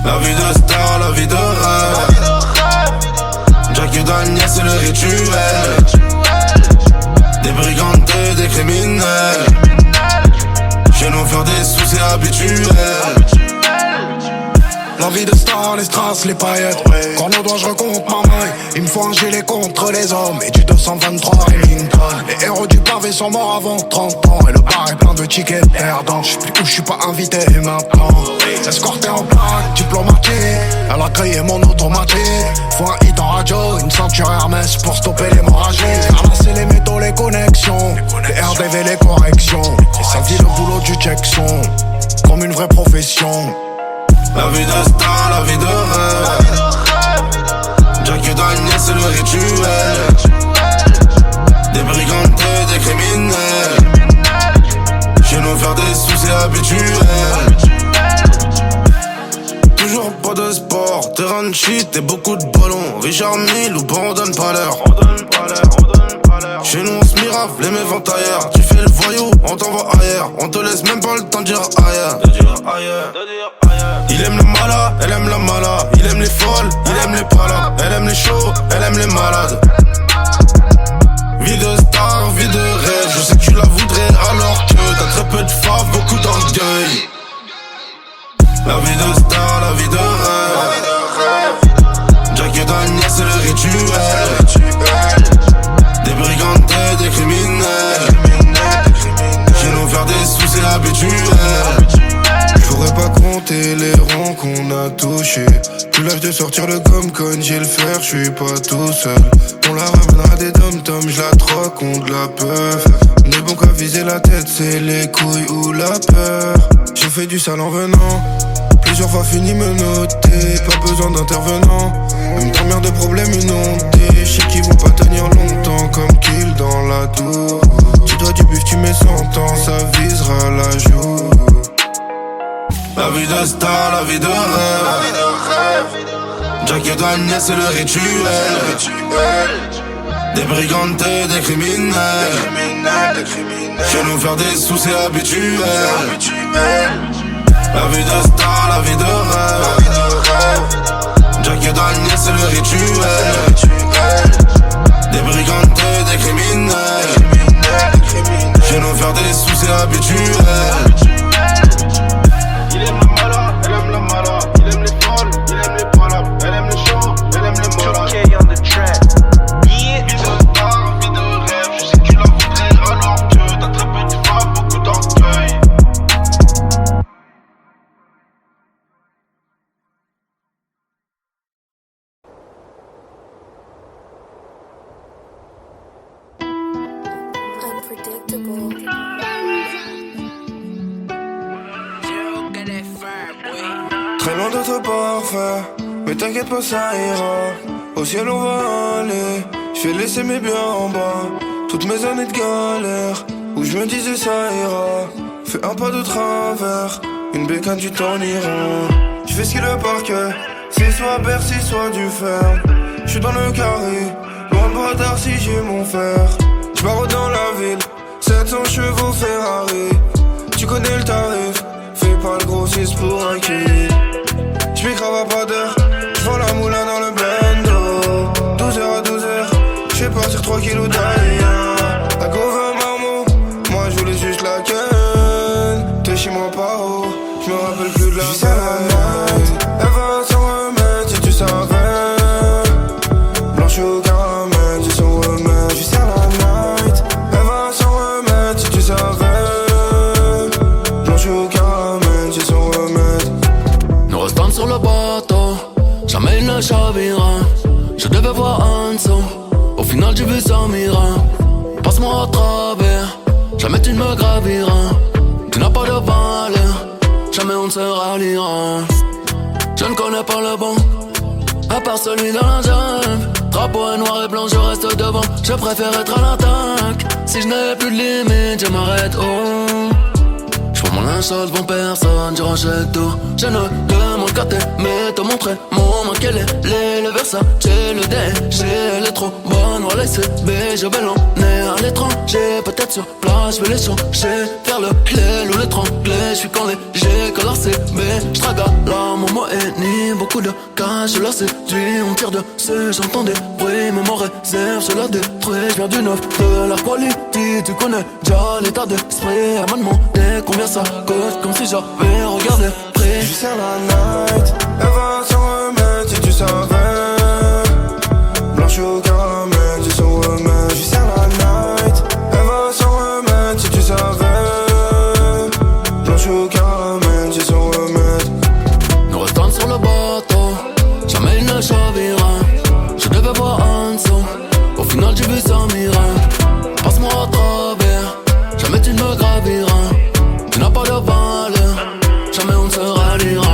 La vie de star, la vie de rêve. Jackie Daniel c'est le rituel. Des brigands et des criminels. Chez nous faire des sous c'est habituel. La vie de star, les strass, les paillettes. Quand on doit je recompte ma maille. Il me faut un gilet contre les hommes. Et du 223 Remington. Les héros du pavé sont morts avant 30 ans. Et le bar est plein de tickets perdants. J'suis plus où j'suis pas invité maintenant. Escorté en plaque diplomatique. Elle a grillé mon automatique. Faut un hit en radio, une ceinture Hermès pour stopper l'hémorragie. Ramasser les métaux, les connexions. Les RDV, les corrections. Et ça vit le boulot du Jackson. Comme une vraie profession. La vie de star, la vie de rêve. Jackie Daniel c'est le rituel. Des brigands et des criminels. Chez nous faire des sous c'est habituel. Toujours pas de sport, terrain de shit et beaucoup de ballons. Richard Mille ou bon on donne pas l'heure. Chez nous on se mirave, les meufs vont ailleurs. Tu fais le voyou, on t'envoie ailleurs. On te laisse même pas le temps de dire ailleurs. Il aime le mala, elle aime la mala. Il aime les folles, il aime les palas. Elle aime les chauds, elle aime les malades. Vie de star, vie de rêve. Je sais que tu la voudrais alors que t'as très peu de faves, beaucoup d'orgueil. La vie de star, la vie de rêve. Jackie Daniel c'est le rituel. Des brigands et des criminels. Chez nous faire des sous c'est habituel. J'pourrais pas compter les ronds qu'on a touchés. Plus l'âge de sortir le gomme-con, j'ai le fer, j'suis pas tout seul. On la ramènera des dom-toms, j'la troque contre la peur. On est bon qu'à viser la tête, c'est les couilles ou la peur. J'ai fait du sale en venant, plusieurs fois fini me noter. Pas besoin d'intervenant, même première de problèmes inondés. J'sais qu'ils vont pas tenir longtemps comme Kill dans la tour. Tu dois du bif, tu mets 100 ans, ça visera la joue. La vie de star, la vie de rêve. Jackie Daniel c'est le rituel. Des brigands et des criminels. Chez nous faire des sous c'est habituel. La vie de star, la vie de rêve. Jackie Daniel c'est le rituel. Des brigands et des criminels. Chez nous faire des sous c'est habituel. Il aime la mala, elle aime la mala. Il aime les folles, il aime les palabres. Elle aime les chauds, elle aime les malades. 2K on the track. Yeah. Vie de star, vie de rêve. Je sais que tu la voudrais alors que t'as très peu de faves, beaucoup d'orgueil. Unpredictable. Très loin d'être parfait, mais t'inquiète pas ça ira. Au ciel on va aller, je vais laisser mes biens en bas. Toutes mes années de galère, où je me disais ça ira. Fais un pas de travers, une bécane tu t'en iras. Je fais ce qu'il le parquet, c'est soit Bercy soit du fer. Je suis dans le carré, loin de Bradar si j'ai mon fer. Je pars dans la ville, 700 chevaux Ferrari. Tu connais le tarif, fais pas le grossiste pour un kill. J'm'y crave à pas d'heure, j'vends la moulin dans le bando. 12h à 12h, j'fais partir 3 kilos d'ailleurs. La go veut marmot, moi j'voulais juste la ken. T'es chez moi pas haut, j'me rappelle plus de la veille. Elle va s'en remettre si tu savais. Blanche au caramel, c'est son remède. J'suis à la night, elle va s'en remettre si tu savais. Blanche au caramel, c'est son remède. Nous restons sur le bateau, jamais il ne chavira. Je devais voir en dessous, au final j'ai vu ça mira. Passe-moi à travers, jamais tu ne me graviras. Tu n'as pas de valeur, jamais on ne se ralliera. Je ne connais pas le bon, à part celui dans la jungle. Drapeau est noir et blanc, je reste devant. Je préfère être à l'attaque. Si je n'ai plus de limite, je m'arrête oh. J'prends mon linge sale devant personne, je rachète tout. Je ne demande qu'à t'aimer, te montrer mon quel est le Versace, le DG, elle est trop bonne, voilà c'est BG, belle on est à l'étranger, peut-être sur place, je vais les changer, faire le clé ou l'étrangler, je suis quand léger, que l'ACB, je traga la maman est ni beaucoup de cash, je la séduis, on tire dessus, j'entends des bruits, même en réserve, je la détruis, je viens du neuf, de la quality, tu connais déjà l'état d'esprit, elle m'a demandé combien ça coûte, comme si j'avais regardé près. Je sers la night, elle va s'en remettre si tu savais. Blanche au caramel, tu s'en remets. Je sers la night, elle va s'en remettre si tu savais. Blanche au caramel, tu s'en remets. Nous restons sur le bateau, jamais il ne chavira. Je devais voir en dessous, au final j'ai vu ça mira. Passe-moi à travers, jamais tu ne me graviras. Tu n'as pas de valeur, jamais on ne se ralliera.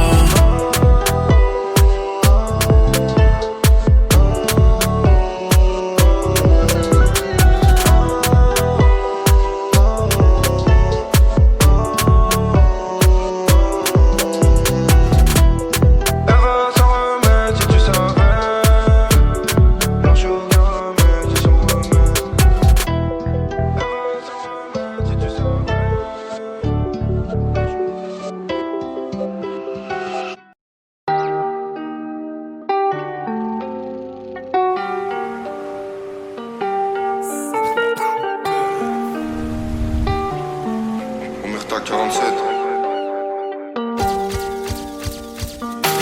Omerta 47.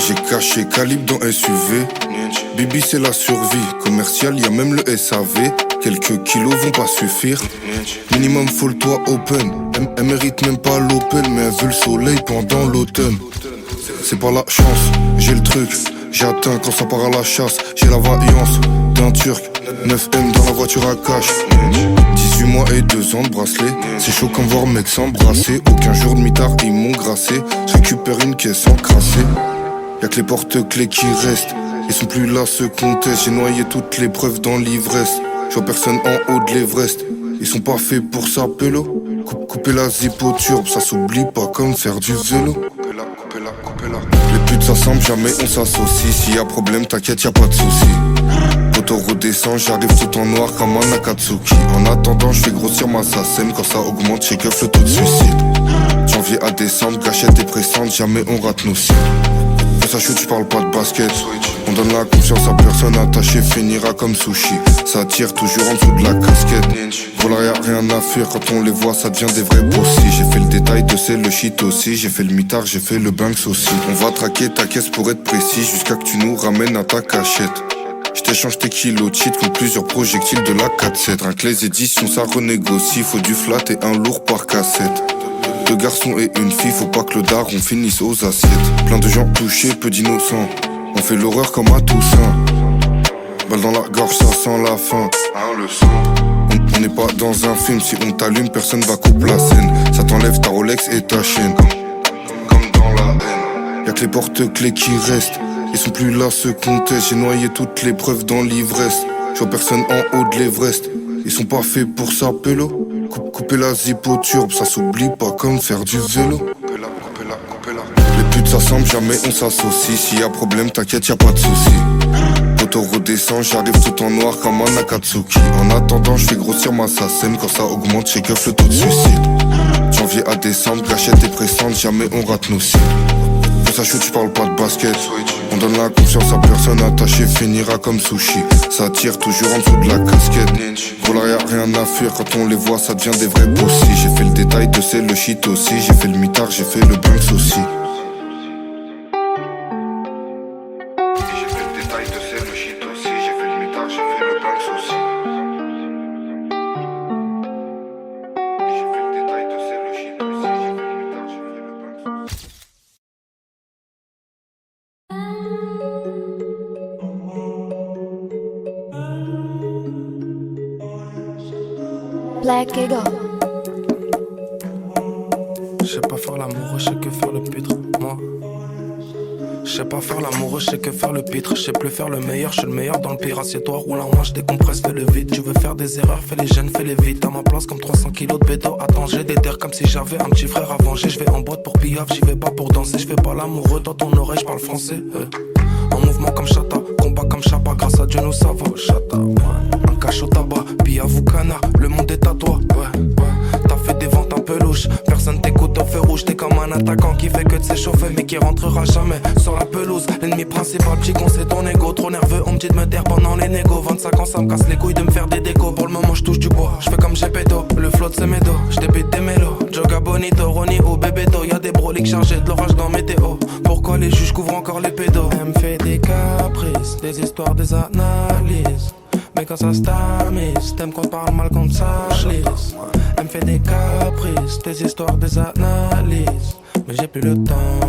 J'ai caché calibre dans SUV. Bibi c'est la survie. Commercial, y'a même le SAV. Quelques kilos vont pas suffire. Minimum faut le toit open. Elle mérite même pas l'Opel, mais elle veut le soleil pendant l'automne. C'est pas la chance, j'ai le truc. J'atteins quand ça part à la chasse. J'ai la vaillance d'un turc. 9M dans la voiture à cash. 18 mois et 2 ans de bracelet. C'est chaud comme voir mec s'embrasser. Aucun jour de mitard ils m'ont grassé. Je récupère une caisse encrassée. Y'a que les porte-clés qui restent. Ils sont plus là ceux qu'on teste. J'ai noyé toutes les preuves dans l'ivresse. J'vois personne en haut de l'Everest. Ils sont pas faits pour ça, pélo. Couper la zippo-turbe, ça s'oublie pas comme faire du vélo. Les putes s'assemblent, jamais on s'associe. S'il y a problème, t'inquiète, y'a pas de soucis. Quand on redescend, j'arrive tout en noir comme un Akatsuki. En attendant, je fais grossir ma SACEM. Quand ça augmente, j'ai keuf le taux de suicide. Janvier à décembre, gâchette et pressante, jamais on rate nos cibles. Quand ça chute, j'parle pas de basket. On donne la confiance à personne, attaché finira comme sushi. Ça tire toujours en dessous de la casquette. Voilà, y'a rien à faire, quand on les voit, ça devient des vrais bossis. J'ai fait le détail de c'est le shit aussi. J'ai fait le mitard, j'ai fait le banks aussi. On va traquer ta caisse pour être précis, jusqu'à que tu nous ramènes à ta cachette. J't'échange tes kilos de shit contre plusieurs projectiles de la 4-7. Rien que les éditions, ça renégocie. Faut du flat et un lourd par cassette. 2 garçons et une fille, faut pas que le daron finisse aux assiettes. Plein de gens touchés, peu d'innocents. On fait l'horreur comme à Toussaint. Balle dans la gorge, ça sent la faim. Le son. On n'est pas dans un film, si on t'allume, personne va couper la scène. Ça t'enlève ta Rolex et ta chaîne. Comme dans la haine. Y'a que les porte-clés qui restent. Ils sont plus là ceux qu'on teste. J'ai noyé toutes les preuves dans l'ivresse. J'vois personne en haut de l'Everest. Ils sont pas faits pour ça, pélo. Couper la zippo-turbe, ça s'oublie pas comme faire du vélo. Les putes s'assemblent, jamais on s'associe. S'il y a problème, t'inquiète, y'a pas de soucis. Quand on redescend, j'arrive tout en noir comme un Akatsuki. En attendant, je fais grossir ma SACEM. Quand ça augmente, j'ai keuf le taux de suicide. Janvier à décembre, gâchette et pressante, jamais on rate nos cibles. Quand ça chute, j'parle pas de basket. On donne la confiance à personne, attaché finira comme sushi. Ça tire toujours en dessous de la casquette. Voilà, y'a rien à faire, quand on les voit, ça devient des vrais bossis. J'ai fait le détail de c'est le shit aussi. J'ai fait le mitard, j'ai fait le banks aussi. J'ai fait le détail de c'est le shit aussi. J'ai fait le mitard, j'ai fait le banks aussi. J'ai fait le détail de c'est le shit aussi. J'ai fait le mitard, j'ai fait le banks aussi. Black Eagle. Je sais pas faire l'amour, je sais que faire le pitre, moi. Je sais pas faire l'amour, je sais que faire le pitre. Je sais plus faire le meilleur, je suis le meilleur dans le pire. Assieds-toi, roule en moi, je décompresse, fais le vide. Tu veux faire des erreurs, fais les jeunes, fais les vite. À ma place comme 300 kilos de bédo. Attends, j'ai des terres comme si j'avais un petit frère à venger. Je vais en boîte pour pillave, j'y vais pas pour danser. Je fais pas l'amoureux, dans ton oreille, je parle français. En mouvement comme Chata, combat comme Chapa. Grâce à Dieu nous ça va, Chata, ouais. Un cache au tabac, puis à vous cana, le monde est à toi, ouais. T'as fait des ventes un peu louches, personne t'écoute au feu rouge. T'es comme un attaquant qui fait que de s'échauffer mais qui rentrera jamais sur la pelouse. L'ennemi principal, petit con, c'est ton ego. Trop nerveux, on me dit de me taire pendant les négos. 25 ans, ça me casse les couilles de me faire des décos. Pour le moment, je touche du bois, je fais comme Gepetto. Le flotte c'est mes dos, je débute des mélos. Joga bonito, Ronnie ou Bebeto. Y'a des broliques chargés de l'orage dans météo. Pourquoi les juges couvrent encore les pédos? Elle me fait des caprices, des histoires, des analyses. Mais quand ça se tamise, t'aimes qu'on parle mal comme ça lisse. Elle me fait des caprices, des histoires, des analyses. Mais j'ai plus le temps.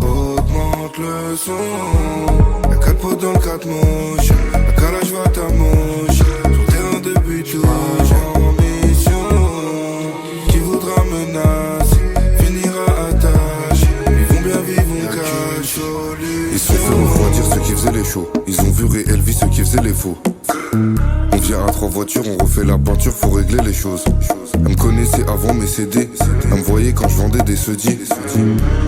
Augmente le son. Y'a 4 pots dans le 4 mouches. La calage va ta mouche. Sur terrain depuis tout. En mission. Qui voudra menacer finira à tâche. Ils vont bien vivre, on cache. Ils sont fait refroidir ceux qui faisaient les shows. Ils ont vu réelle vie ceux qui faisaient les faux. On vient à 3 voitures, on refait la peinture, faut régler les choses. Elle me connaissait avant mes CD. Elle me voyait quand je vendais des sedis.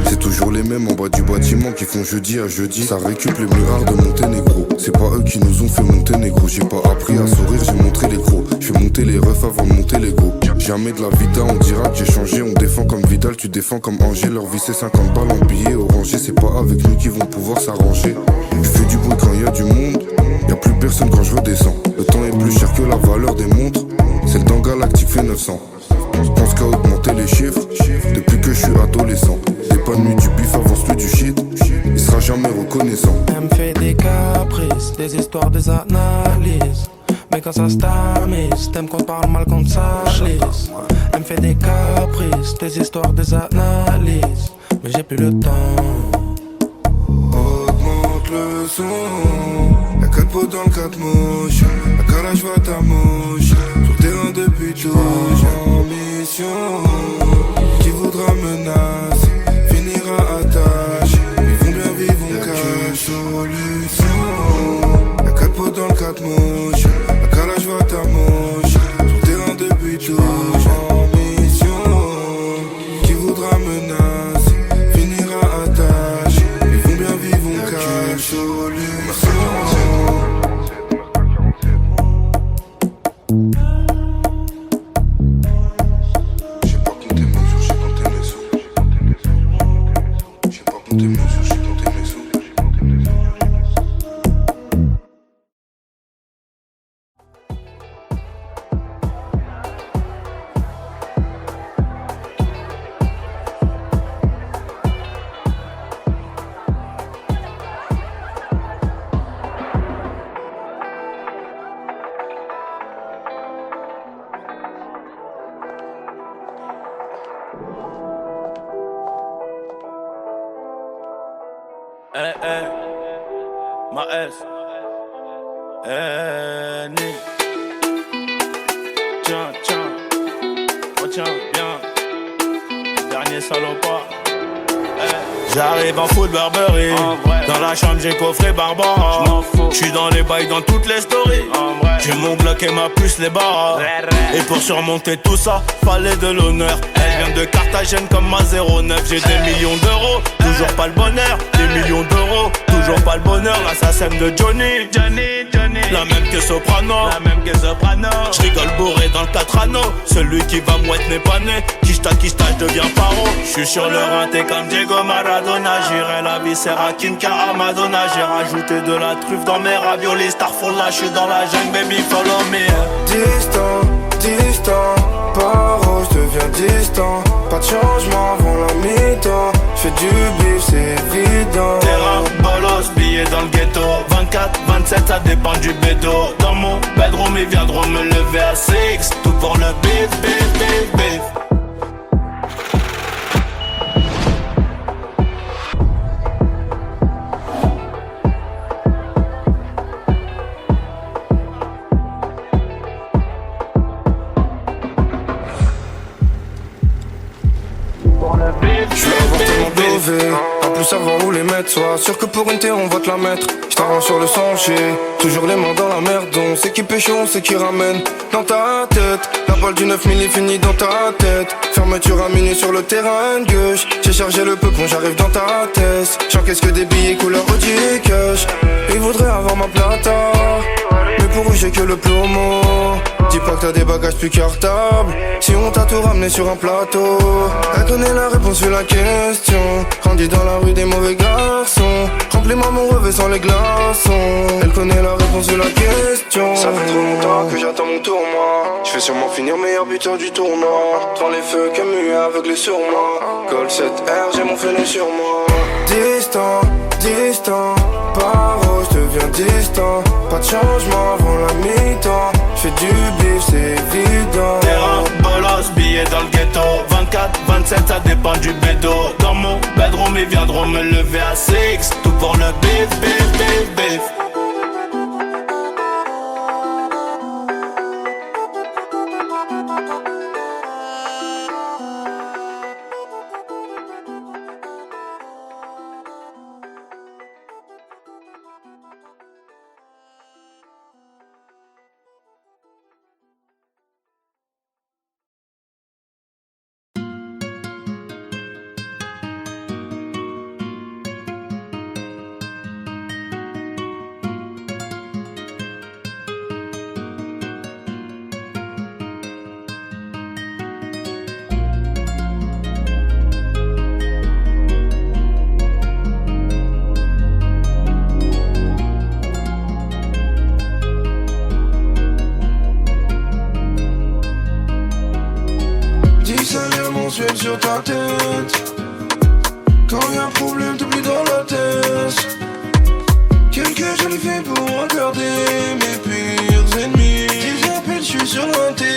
C'est toujours les mêmes en bas du bâtiment qui font jeudi à jeudi. Ça récup les meuhards de Monténégro. C'est pas eux qui nous ont fait monter négro. J'ai pas appris à sourire, j'ai montré les gros. J'fais monter les refs avant de monter les go. Jamais de la vita, on dira que j'ai changé. On défend comme Vidal, tu défends comme Angers. Leur vie c'est 50 balles en billets orangés. C'est pas avec nous qu'ils vont pouvoir s'arranger. Je fais du bruit quand y a du monde. Y'a plus personne quand je redescends. Le temps est plus cher que la valeur des montres. C'est le temps galactique fait 900. Je pense qu'à augmenter les chiffres depuis que je suis adolescent. T'es pas nuit du bif, avance plus du shit. Il sera jamais reconnaissant. Elle me fait des caprices, des histoires, des analyses. Mais quand ça se tamise, t'aimes qu'on parle mal comme ça lisse. Elle me fait des caprices, des histoires, des analyses. Mais j'ai plus le temps. Augmente le son. Y'a 4 pots dans le 4 mouches. La calage va ta mouche. Sur terrain depuis tout. En mission. Qui voudra menacer finira à tâche. Ils vont bien vivre, on cache. Solution. Y'a 4 pots dans le 4 mouches. La calage va ta mouche. Sur terrain depuis tout. En mission. Qui voudra menacer finira à tâche. Ils vont bien vivre, on cache. Solution. J'ai pas compté mesure, j'ai compté mes sous. J'ai pas compté mesure, j'ai compté mes sous. Eh, eh, ma S. Eh, Nick. Tiens, tiens, retiens bien. Dernier salopard. J'arrive en full Burberry. Dans la chambre j'ai coffré Barbara. J'suis dans les bails dans toutes les stories. J'ai mon Glock et ma puce les barres. Et pour surmonter tout ça, fallait de l'honneur. Elle vient de Carthagène comme ma 09. J'ai des millions d'euros, toujours pas le bonheur. Des millions d'euros, toujours pas le bonheur. L'assassin de Johnny, la même que Soprano, J'rigole bourré dans le 4 anneaux. Celui qui va mouette n'est pas né. Kishta, je deviens paro. J'suis sur le rinté comme Diego Maradona. J'irai la viscère à Kinka à Madonna. J'ai rajouté de la truffe dans mes raviolis. Starfall là, j'suis dans la jungle, baby, follow me. Distant, paro, j'deviens distant. Pas de changement avant la mi-temps. J'fais du bif, c'est évident. Terrain, bolos, billets dans le ghetto. 24, 27, ça dépend du bédo. Dans mon bedroom, ils viendront me lever à 6. Tout pour le bif, bif, bif, bif. J'veux avoir tellement dové, à plus savoir où les mettre. tête. Sois sûr que pour une terre on va te la mettre. J't'arrange sur le sentier, toujours les mains dans la merde. On sait qui pêche, on sait qui ramène. Dans ta tête, la balle du 9000 est finie dans ta tête. Fermeture à minuit sur le terrain de gauche. J'ai chargé le peu quand j'arrive dans ta tête. J'encaisse que des billets couleur Audi cash. Ils voudraient avoir ma plata, mais pour eux j'ai que le plomo. Dis pas que t'as des bagages plus cartables. Si on t'a tout ramené sur un plateau. Elle connaît la réponse sur la question. Grandi dans la rue des mauvais garçons. Remplis-moi mon revêt sans les glaçons. Elle connaît la réponse sur la question. Ça fait trop longtemps que j'attends mon tour moi. Je vais sûrement finir meilleur buteur du tournoi. Devant les feux Camus aveuglé sur moi. Gold 7R, j'ai mon fêlé sur moi. Distant, distant, paro, je deviens distant. Pas de changement avant la mi-temps. J'fais du bif, c'est évident. Terrain, bolos, billets dans le ghetto. 24, 27, ça dépend du bédo. Dans mon bedroom, ils viendront me lever à 6. Tout pour le bif, bif, bif, bif. Sur ta tête. Quand y'a un problème, t'oublies dans la tête. Quelques jolies filles pour regarder mes pires ennemis. 10 appels, j'suis sur l'inté,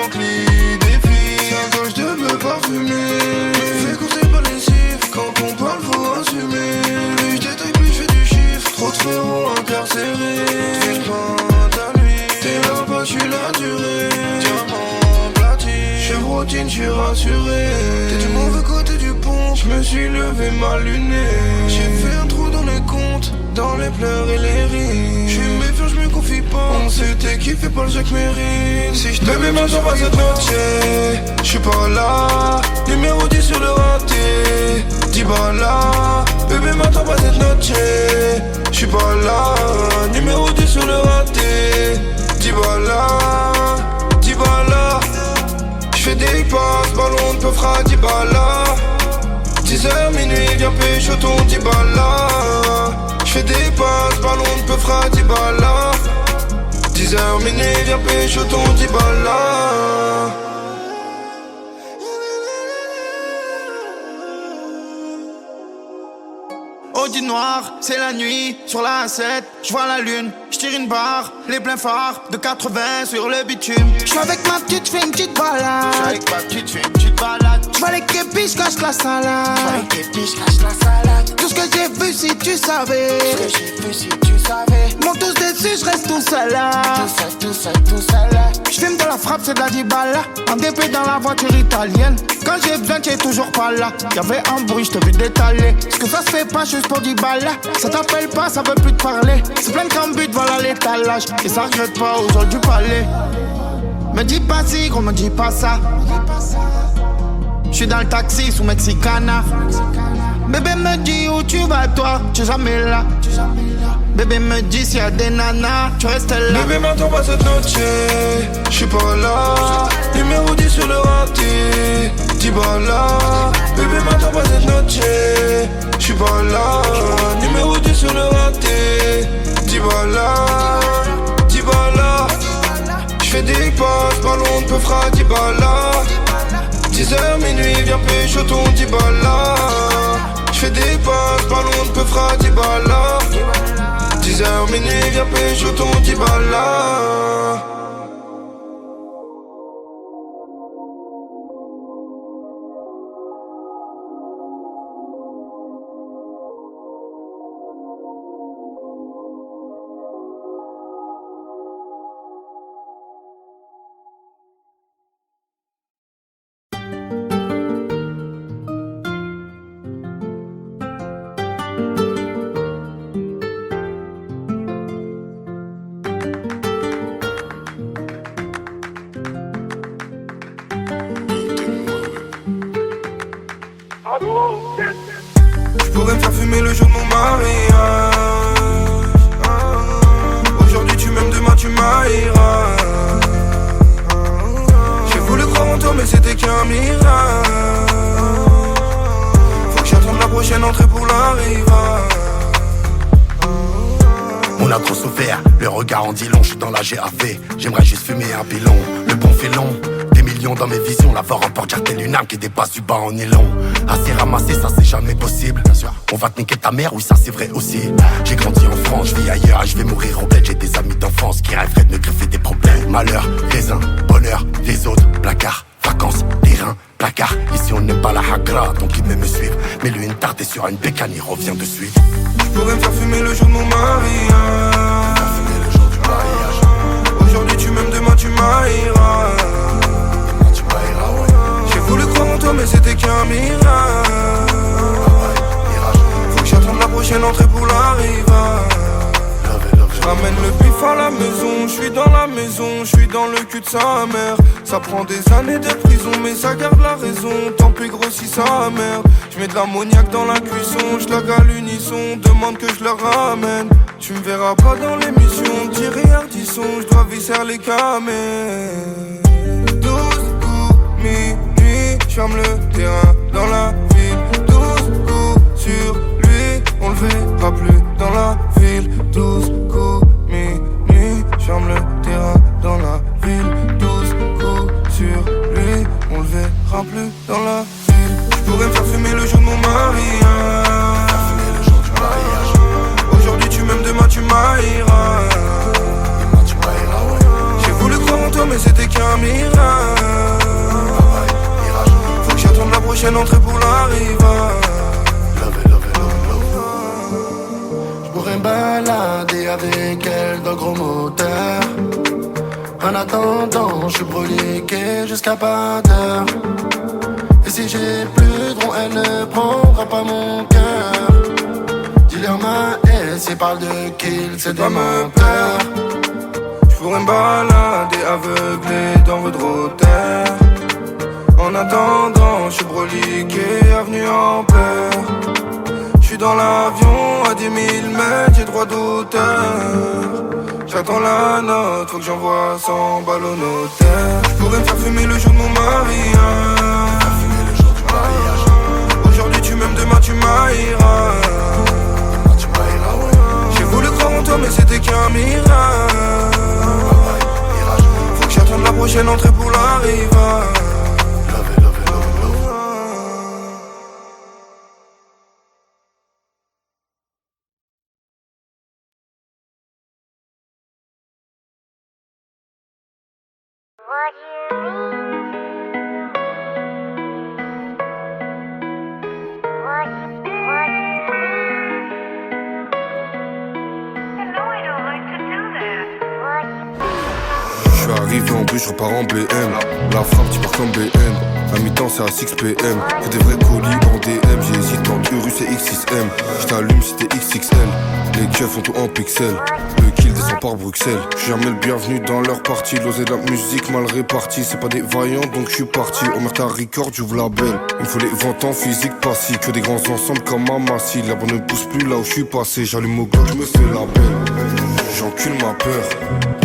en clé des filles. 5 gauche de me parfumer. Fais courser pas les chiffres. Quand on parle, faut assumer. Plus j'détaille, plus j'fais du chiffre. Trop de frérots incarcérés. J'vais pas à lui. T'es là-bas, j'suis la durée. Routine, j'suis rassuré. T'es du mauvais côté du pont. J'me suis levé mal luné. J'ai fait un trou dans les comptes, dans les pleurs et les rires. J'suis méfiant, j'me confie pas. On s'était kiffé pas le jeu que mérite. Si j'te mets maintenant pas cette noche, j'suis pas là. Numéro 10 sur le raté. 10 balles là. Bébé m'attends pas cette noche, j'suis pas là. Numéro 10 sur le raté. 10 balles là. 10 balles là. J'fais des passes, ballon de peu fera 10 balles là. 10h minuit, viens pécho ton 10 balles là. J'fais des passes, ballon de peu fera 10 balles là. 10h minuit, viens pécho ton 10 balles là. Audi noir, c'est la nuit, sur la A7, j'vois la lune, j'tire une barre, les pleins phares de 80 sur le bitume. J'suis avec ma petite, j'fais une petite balade. J'suis avec ma petite, j'fais une petite balade. J'vois les képis, j'cache la salade. J'vois les képis, j'cache la salade. Tout ce que j'ai vu si tu savais. Tout ce que j'ai vu si tu savais. Monte tous dessus, j'reste tout seul là. Tout seul là. J'fume de la frappe, c'est de la 10 balles là. En DP dans la voiture italienne. Quand j'ai besoin, t'es toujours pas là. Y'avait un bruit, j't'ai vu détaler. Ce que ça se fait pas juste pour 10 balles là. Ça t'appelle pas, ça veut plus te parler. C'est plein de cambutes, voilà l'étalage. Et ça regrette pas aux gens du palais. Me dis pas si, gros, me dis pas ça. J'suis dans le taxi sous Mexicana. Bébé me dit où tu vas toi, tu es jamais là. Bébé me dit s'il y a des nanas, tu restes là. Bébé m'attends pas cette noche, j'suis pas là. Numéro 10 sur le raté, 10 balles là. Bébé m'attends pas cette noche, j'suis pas là. Numéro 10 sur le raté, 10 balles là. 10 balles là. J'fais des passes, ballon de peu fera 10 balles là. 10h minuit, viens pécho ton 10 balles là. J'fais des passes, ballon de peu fera 10 balles là. 10h minuit, viens pécho ton 10 balles là. arriva. On a trop souffert, le regard en dit long, je suis dans la GAV. J'aimerais juste fumer un pilon, le bon filon. Des millions dans mes visions, l'avoir en porte telle une arme qui dépasse du bas en nylon. Assez ramassé, ça c'est jamais possible. On va te niquer ta mère, oui ça c'est vrai aussi. J'ai grandi en France, je vis ailleurs et je vais mourir en bled. J'ai des amis d'enfance qui rêveraient de me greffer des problèmes. Malheur, raisin, bonheur, des autres, placard, vacances, terrain, placard. Ici on n'aime pas la hagra, donc il me suivre. Mais lui une tarte et sur une bécane, il revient de suite. Je pourrais me faire fumer le jour de mon mariage. Aujourd'hui tu m'aimes, demain tu m'haïras. J'ai voulu croire en toi mais c'était qu'un mirage. Faut que j'attende la prochaine entrée pour l'arrivage. J'ramène le bif à la maison, j'suis dans la maison, j'suis dans le cul de sa mère. Ça prend des années de prison mais ça garde la raison. Tant pis grossit sa mère. J'mets de l'ammoniaque dans la cuisson, j'lag à l'unisson, demande que je le ramène. Tu me verras pas dans l'émission, tirer Ardisson, j'dois visser les camés. 12 coups, minuit, j'ferme le terrain dans la ville. 12 coups sur lui, on le verra plus dans la ville. 12 coups, minuit, j'ferme le terrain dans la ville. 12 coups sur lui, on le verra plus dans la ville. J'pourrais me faire fumer le jour de mon mariage. Aujourd'hui tu m'aimes, demain tu m'haïras. J'ai voulu croire en toi mais c'était qu'un mirage. Faut que j'attende la prochaine entrée pour l'arrivage. J'pourrais me balader avec elle dans le gros moteur. En attendant, j'suis broliqué jusqu'à pas d'heure. Et si j'ai plus de rond, elle ne prendra pas mon cœur. Dis-leur ma S, il parle de kill, c'est des menteurs. J'pourrais me balader aveuglé dans votre roteur. En attendant, j'suis broliqué, avenue en pleurs. J'suis dans l'avion à 10 000 mètres, j'ai droit d'auteur. J'attends la note, faut que j'envoie 100 balles au notaire. J'pourrais me faire fumer le jour de mon mariage. Aujourd'hui tu m'aimes, demain tu m'haïras. J'ai voulu croire en toi mais c'était qu'un mirage. Faut que j'attende la prochaine entrée pour l'arrivage. Je suis arrivé en bus, je repars en BM. La frappe, tu pars comme BM. À mi-temps, c'est à 6 PM. Que des vrais colis en DM. J'hésite entre Urus et X6M. J't'allume si t'es XXL. Les keufs font tout en pixels. Le kill descend par Bruxelles. J'suis jamais le bienvenu dans leur partie. L'osé de la musique mal répartie. C'est pas des vaillants donc j'suis parti. Omerta Record, j'ouvre la belle. Il me faut les ventes en physique passif. Que des grands ensembles comme Amassi. La bonne ne pousse plus là où j'suis passé. J'allume au Glock, j'me fais la belle. J'encule ma peur.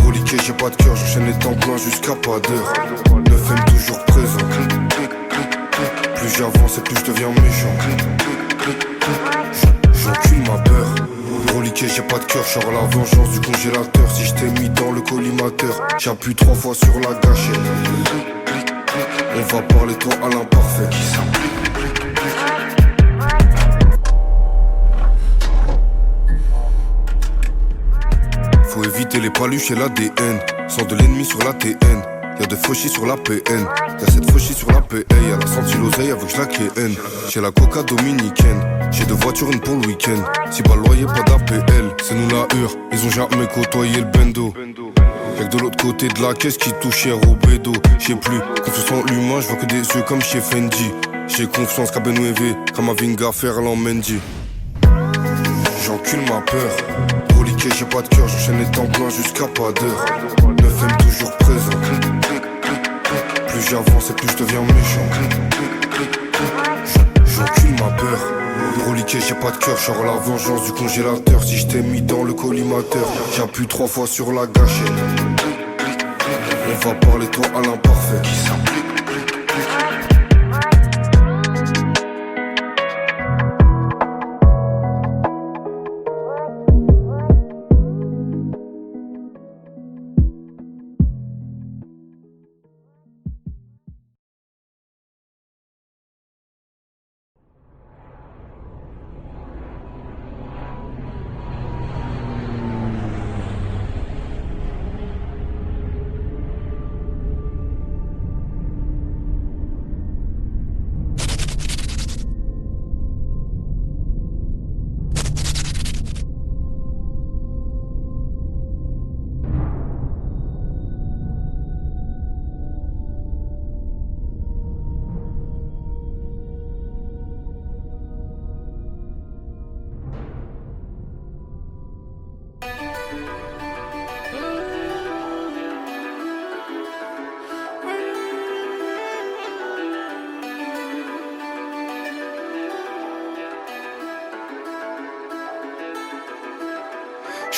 Reliqué, j'ai pas de cœur. J'enchaîne les temps pleins jusqu'à pas d'heure. 9M toujours présent. Plus j'avance et plus je deviens méchant. J'encule ma peur. Reliqué, j'ai pas de cœur, j'sors la vengeance du congélateur. Si je t'ai mis dans le collimateur, j'appuie 3 fois sur la gâchette. On va parler toi à l'imparfait. Faut éviter les paluches et l'ADN. Sans de l'ennemi sur la TN. Y'a de fauchis sur la PN. Y'a cette fauchis sur la PA. Elle a senti l'oseille avec la KN. J'ai la coca dominicaine. J'ai 2 voitures, une pour le week-end. Si pas loyer, pas d'APL. C'est nous la hure, ils ont jamais côtoyé le bendo. Y'a que de l'autre côté de la caisse qui touche cher au bédo. J'sais plus, confiance en l'humain, j'vois que des yeux comme chez Fendi. J'ai confiance qu'à Benouévé, Kamavinga, Ferland Mendy. J'encule ma peur. Reliqué, j'ai pas de cœur, j'enchaîne les temps pleins jusqu'à pas d'heure. 9M toujours présent. Plus j'avance et plus je deviens méchant. J'encule ma peur. Reliqué, j'ai pas de cœur, j'sors la vengeance du congélateur. Si je t'ai mis dans le collimateur, j'appuie 3 fois sur la gâchette. On va parler toi à l'imparfait.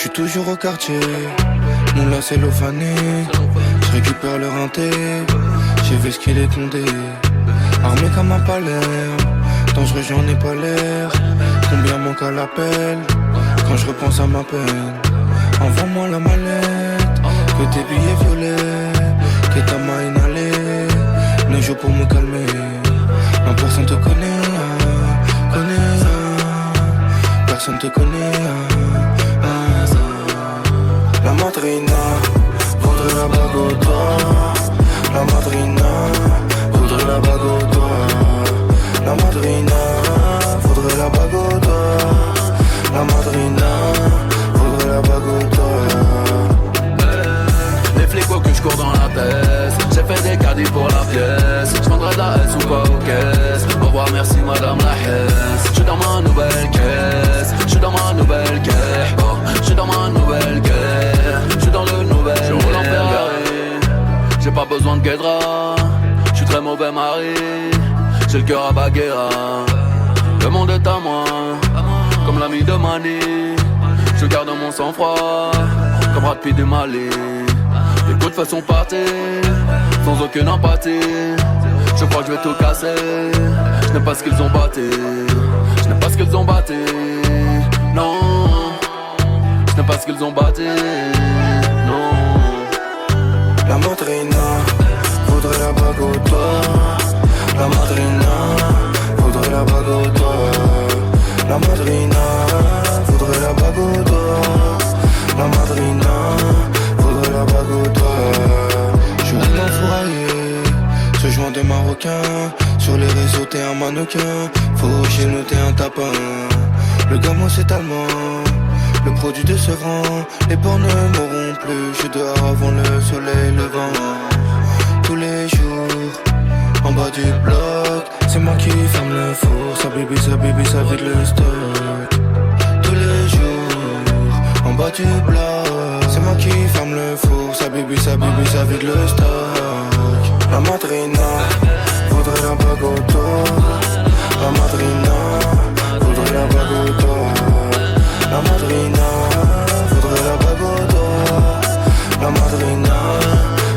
J'suis toujours au quartier, moulin cellophané. J'récupère le rinté, j'ai vu ce qu'il est condé. Armé comme un palais, dangereux j'en ai pas l'air. Combien manque à l'appel, quand je repense à ma peine. Envoie-moi la mallette, que tes billets violets, que ta main inhalée. Ne joue pour me calmer, non personne te connaît, personne te connaît. La madrina voudrait la bague au doigt. La madrina voudrait la bague au doigt. La madrina voudrait la bague au doigt. La madrina voudrait la bague au doigt. Les flics voient que je cours dans la tête. J'ai fait des caddies pour la pièce. J'vendrai de la S ou pas aux caisses. Au revoir, merci madame la Hesse. J'suis dans ma nouvelle caisse. J'suis dans ma nouvelle caisse. Oh, j'suis dans ma nouvelle caisse. J'suis dans le nouvel. Je roule en Ferrari. J'ai pas besoin de guédra. J'suis très mauvais mari. J'ai le cœur à Baguera. Le monde est à moi, comme l'ami de Mani. Je garde mon sang-froid, comme Brad Pitt du Mali. Les coups de façon partie, sans aucune empathie. Je crois que je vais tout casser. Je n'aime pas ce qu'ils ont batté. Je n'aime pas ce qu'ils ont batté. Non, je n'aime pas ce qu'ils ont batté. Non. La madrina voudrait la bague au doigt. La madrina voudrait la bague au doigt. La madrina voudrait la bague au doigt. La madrina voudrait la bague au doigt. Je roule en fourraillé, ce joint de marocain. Sur les réseaux t'es un mannequin. Faut chez nous t'es un tapin. Le gamin c'est allemand, le produit de ce rang. Les bornes ne mourront plus. Je suis dehors avant le soleil levant. Tous les jours en bas du bloc, c'est moi qui ferme le four. Ça bibi, ça vide le stock. Tous les jours en bas du bloc, c'est moi qui ferme le four. Ça bibi, ça vide le stock. La madrina voudrait la bague au doigt. La madrina voudrait la bague au doigt. La madrina voudrait la bague au doigt. La madrina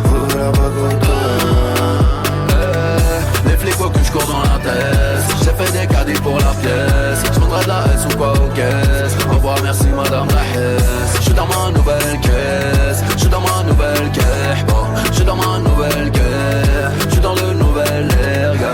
voudrait la bague au doigt. Les flics voient que je cours dans la tête. J'ai fait des caddies pour la pièce. J'vendrai de la S ou quoi aux caisses. Au revoir, merci madame la Hesse. J'suis dans ma nouvelle caisse. J'suis dans ma nouvelle caisse. Oh, j'suis dans ma nouvelle caisse. J'suis dans le nouvel air, gars.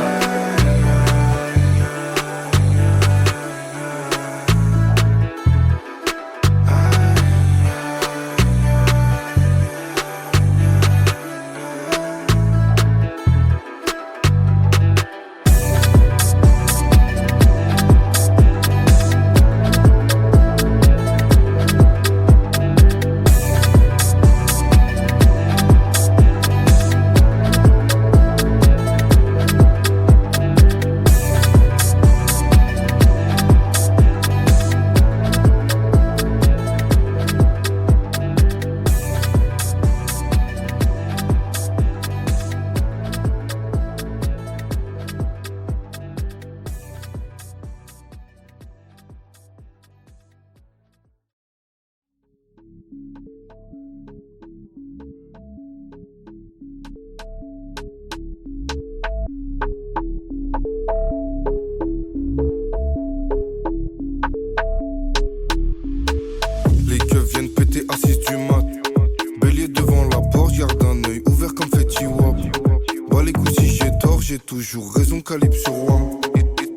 J'ai toujours raison, calibre sur WAM.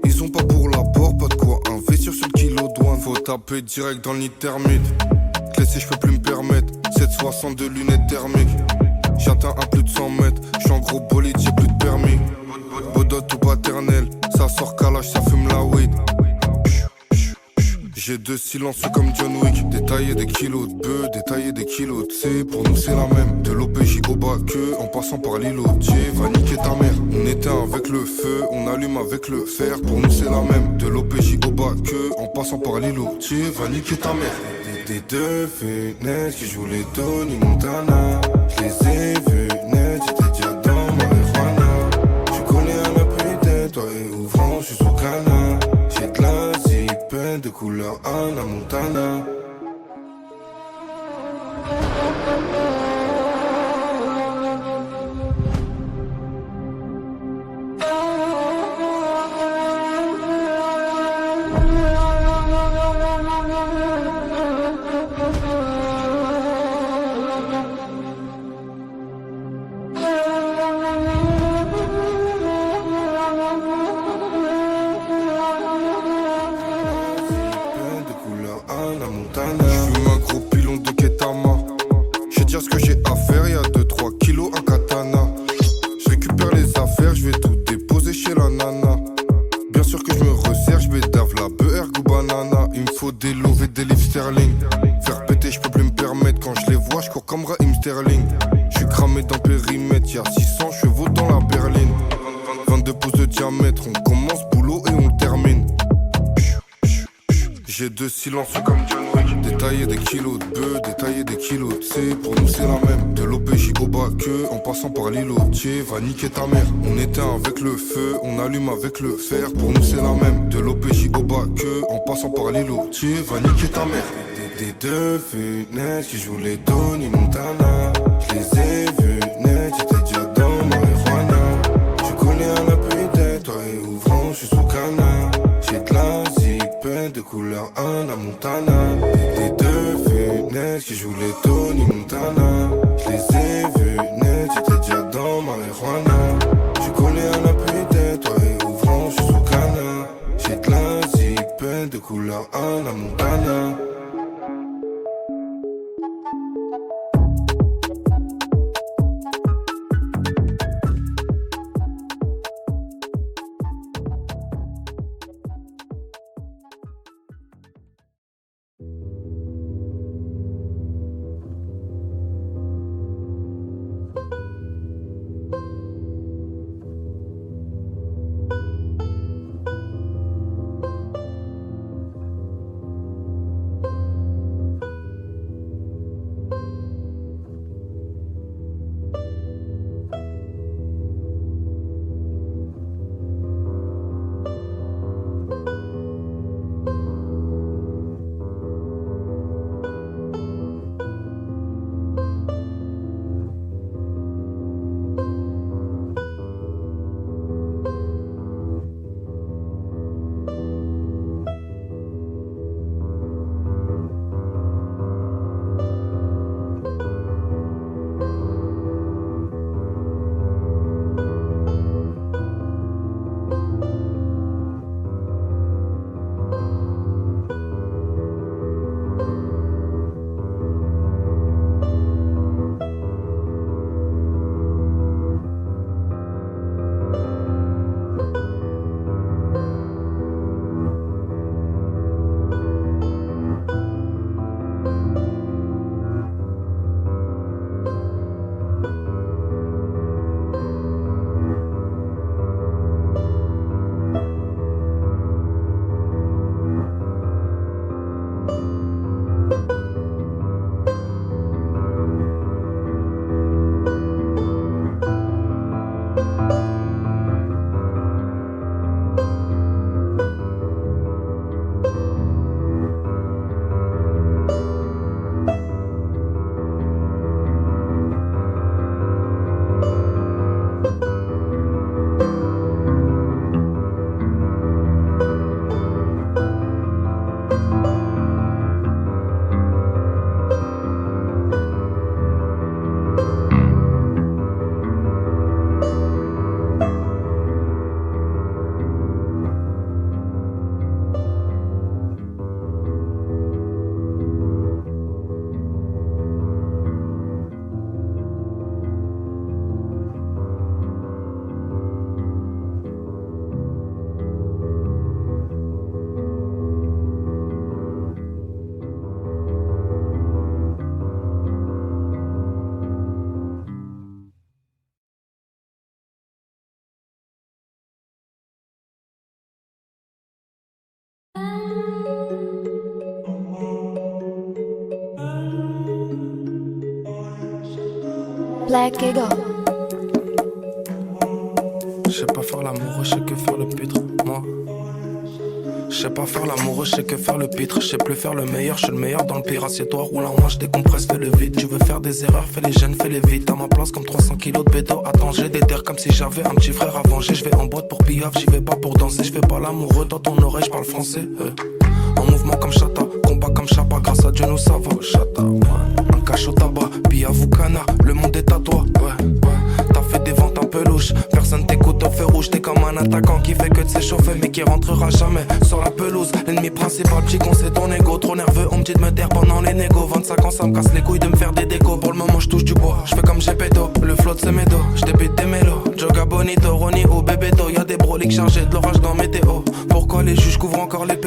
Ils ont pas pour l'apport, pas de quoi investir sur le kilo douane. Faut taper direct dans le nid thermite. Te laisser, j'peux plus me permettre. 762 lunettes thermiques. J'atteins à plus de 100 mètres. J'suis en gros bolide, j'ai plus de permis. Bodot ou paternel, ça sort calage, ça fume la weed. J'ai deux silencieux comme John Wick. Détailler des kilos de bœufs, détailler des kilos de C. Pour nous c'est la même, de l'OPJ au bas que en passant par l'îlot. Va niquer ta mère. On éteint avec le feu, on allume avec le fer. Pour nous c'est la même, de l'OPJ au bas que en passant par l'îlot. Va niquer ta mère. Des deux fenêtres qui jouent les Tony Montana. Je les ai vus net, j'étais déjà dans marijuana. Je connais un appui toi et ouvrant, je suis sous canard. J'ai de la zipette de couleur Anna Montana. Montana. J'fume un gros pilon de Ketama. J'vais dire ce que j'ai à faire, y'a 2-3 kilos, un katana. J'récupère les affaires, j'vais tout déposer chez la nana. Bien sûr que j'me resserre, j'bédave la beurre ou banana. Il me faut des lots et des livres sterling. Faire péter, j'peux plus me permettre. Quand je les vois, j'cours comme Raheem Sterling. J'suis cramé dans le périmètre, y'a 600 chevaux dans la berline. 22 pouces de diamètre, on commence boulot et on le termine. J'ai deux silences comme John Wick. Détailler des kilos de bœuf, détailler des kilos de C. Pour nous c'est la même, de l'OPJ au bas que en passant par l'îlotier, va niquer ta mère. On éteint avec le feu, on allume avec le fer. Pour nous c'est la même, de l'OPJ au bas que en passant par l'îlotier, va niquer ta mère. Des deux fenêtres qui jouent les Tony Montana. Je les ai vus net, j'étais déjà dans marijuana. Je connais un appui toi et ouvrant, je suis sous canard. J'ai de la zipette de couleur Anna Montana. Des deux fenêtres qui jouent les Tony Montana. Je les ai vus net, j'étais déjà dans marijuana. Je connais un appui toi et ouvrant, je suis sous canard. J'ai de la zipette de couleur Anna Montana. Black Eagle. Je sais pas faire l'amour, je sais que faire le pitre, moi. Je sais pas faire l'amour, je sais que faire le pitre. Je sais plus faire le meilleur, je suis le meilleur dans le pire. Assieds-toi, roule en manche, décompresse, fais le vide. Tu veux faire des erreurs, fais les jeunes, fais les vite. À ma place comme 300 kilos de bédo. Attends, j'ai des terres comme si j'avais un petit frère à venger. Je vais en boîte pour pillave, j'y vais pas pour danser. Je fais pas l'amoureux dans ton oreille, je parle français. En mouvement comme Chata, combat comme Chapa. Grâce à Dieu nous ça va, Chata. Un cache au tabac, Piavoucana, le monde est à toi. Ouais, t'as fait des ventes un peu louches. Personne t'écoute au feu rouge, t'es comme un attaquant qui fait que de s'échauffer mais qui rentrera jamais sur la pelouse. L'ennemi principal, petit con, c'est ton ego. Trop nerveux, on me dit de me taire pendant les négos. 25 ans, ça me casse les couilles de me faire des décos. Pour le moment, je touche du bois, je fais comme Gepetto. Le flow de c'est mes dos, je débute des mélos. Joga Bonito, Ronnie ou Bebeto. Y'a des broliques chargés de l'orage dans météo. Pourquoi les juges couvrent encore les